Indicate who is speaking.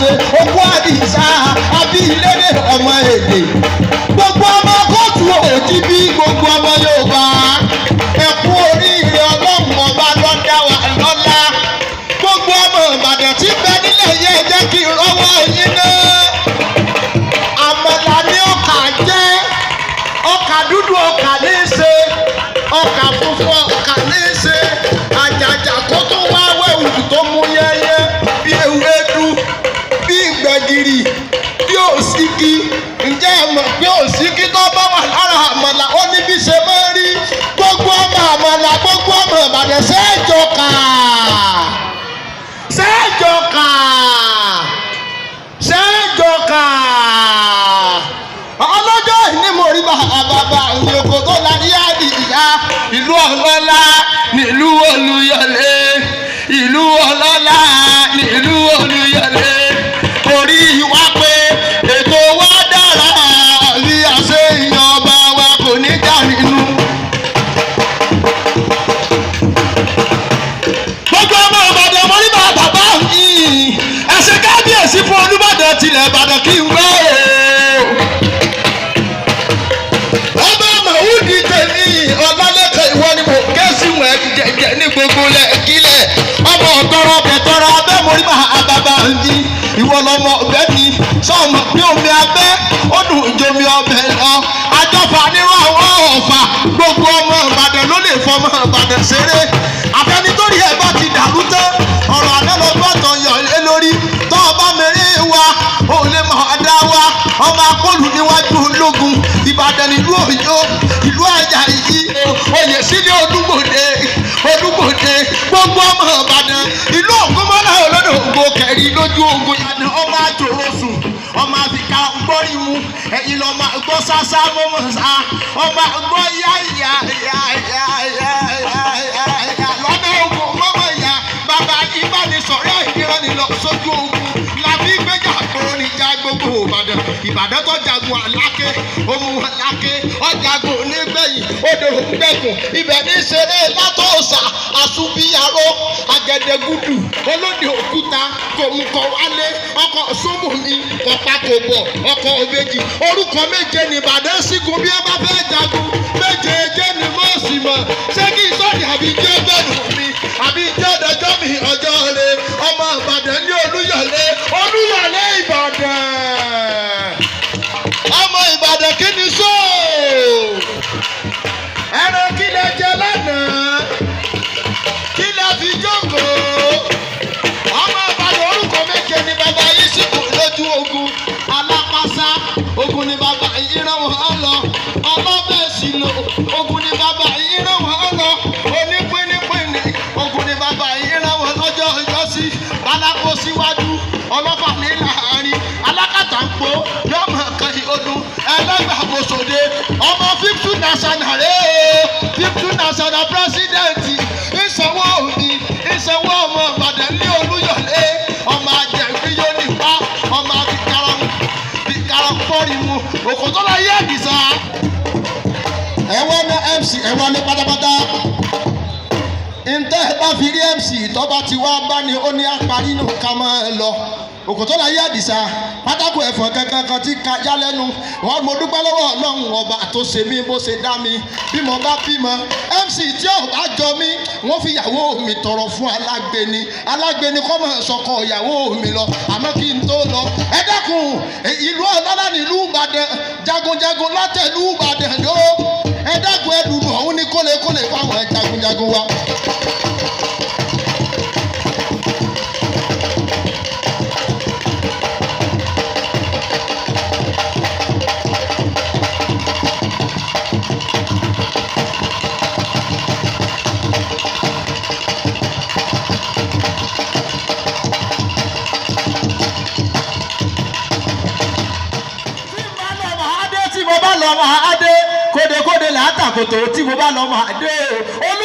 Speaker 1: ṣe okú àdìsá àbí ìlédè ọmọ èdè gbogbo ọmọ kóòtù òjì bí gbogbo ọmọ Yorùbá ẹ kú oríire Ọlọ́run ọba ló dá wa lọ́lá gbogbo ọmọ Ìbàdàn tí bẹ nílẹ̀ yẹ jẹ́ kí rọ́wọ́ yín náà àmàlà ní ọkà jẹ́ ọkà dúdú ọkà ní í ṣe ọkà funfun ọkà ní í ṣe àjàjà kó tó wá wẹ̀wù tó mú yẹ́yẹ́ bí ewédú bí gbẹ̀gìrì bí òsíkí ǹjẹ́ ẹ mọ̀ pé òsíkí tó bá wà lára àmàlà ó ní bí ṣe máa ń rí gbogbo ọmọ àmàlà gbogbo ọmọ Ìbàdàn ṣẹ́ẹ̀jọ̀kà ṣẹ́ẹ̀jọ̀kà ṣẹ́ẹ̀jọ̀kà ọlọ́jọ́ ìní mo rí bàbá ìyókò tó lárí àdìyá ìlú ọlọ́lá nílùú Olúyọ̀lé ìlú ọlọ́lá nílùú Olúyọ̀lé orí wa pé ètò wa dára bí a ṣe yan ọba wa kò ní já nínú. gbogbo ọmọ Ìbàdàn mo rí bàbá yìí ẹ̀sìn kábíyèsí fún Olúbàdàn tilẹ̀ Ìbàdàn kí n gbọ́ ọlọ́lẹ́kẹ̀ ìwọ ni mo ké sí wọn jẹjẹ ní gbogbo lẹ́kílẹ̀ ọmọ ọ̀tọ́rọ̀ bẹ̀tọ́rọ̀ abẹ́ morí bá àbàbà ní ìwọ lọmọ ọbẹ̀ mi sọmọ pé omi abẹ́ ó dùn ìjomi ọbẹ̀ lọ àjọfà nírú àwọn ọ̀fà gbogbo ọmọ Ìbàdàn ló lè fọmọ Ìbàdàn ṣeré àfẹnitórí ẹ̀ bá ti dàrú tán ọ̀rọ̀ àdánlọ́gbọ̀tàn yọ̀ lé lórí tọ́ ọba mẹ́rin wa ò lè mọ̀ ọ̀dá wa ọba akólú níwájú ológun Ìbàdàn nílùú Ọ̀yọ́ ìlú Àjàyí oyè sílé Olúgbòde gbogbo ọmọ Ìbàdàn ìlú Ògúnmọ́lá olódò ògbó kẹrin lójú ogun Ìbàdàn ọmọ àjòrò sùn ọmọ àfikà gbọ́rí mu ẹ̀yìn lọ́mọ gbọ́ sásá mọ́mọ́ sá ọmọ gbọ́ yáyà lọ́nà ogun mọ́mọ́ ìyá bàbá ìbánisọ̀rọ̀ ìdíranilọ sójú ogun làbí gbẹ́jà gbòòrò níjà gbogbo Ìbàdàn tó jagun Àláké ohun Àláké ọjàgùn onígbẹ̀yìn odò ògbẹ̀gùn ibẹ̀ ní ṣeré látọ̀ọ̀sà àṣùbíyàró àgẹ̀dẹ̀gùdù olóde òkúta kòmùkọ̀ wálé ọkọ̀ sómùmí kọ̀pákòbọ̀ ọkọ̀ òbejì orúkọ méje ní Ìbàdàn sígun bí ẹ bá fẹ́ jagun méjèèjì ni mọ́ọ̀sì mọ̀ ṣé kí sọ́ọ̀dì àbí jẹ́ bẹ́ẹ̀rù mi àbí jẹ́ ọ̀dọ́jọ́ mi ọjọ́ rẹ ọmọ Ìbàdàn ní Olúyọ̀lé Ìbàdàn ọmọ Ìbàdàn kí ni sọ ẹran kí lẹ jẹ lánàá kí lẹ fi jókòó ọmọ Ìbàdàn orúkọ méje ni bàbá yìí sì kù lójú ogun alápásá ogun ni bàbá yìí rán wọn lọ ọlọ́bẹ̀ sí lò ogun ni bàbá yìí rán wọn lọ onípínnípínní ogun ni bàbá yìí rán wọn lọ́jọ́ ìjọsí alákó síwájú ọlọ́fà ní láàárín alákàtà ń po yọmọ kan ọdún ẹlẹgbàmọsọdẹ ọmọ 50 national national president ìsanwó òbí ìsanwó ọmọ Ìbàdàn ní Olúyọ̀lé ọmọ àjẹgbí yóò nípa ọmọ àbíkárà fọ́ọ̀rì mu òkòtọ́lá yé àdìsá. ẹ̀wọ́n ní MC ẹ̀wọ́n ní pátápátá ntẹ́ bá fi rí MC tọ́ba ti wá bá ní ó ní apárí nù ká máa lọ òkòtọ́lá yé àdìsá pátákó ẹ̀fọ́ kankan tí ká já lẹ́nu wọn mo dúpẹ́ lọ́wọ́ Ọlọ́run ọba tó ṣe mí bó ṣe dá mi bí mo bá bímọ MC tí ò bá jọ mí wọ́n fi ìyàwó mi tọrọ fún alágbèéní kọ́ mọ̀ sọkọ ìyàwó mi lọ àmọ́ kí n tó lọ ẹ dákun ìlú ọlọ́lá nílùú Ìbàdàn jagunjagun látẹ̀lú Ìbàdàn ló ẹ dákun ẹ dùnú ọ̀hún ní kólekóle fáwọn jagunjagun wa. Lọ́mọ adé kódekóde làátàkòtò tí mo bá lọ́mọ adé olú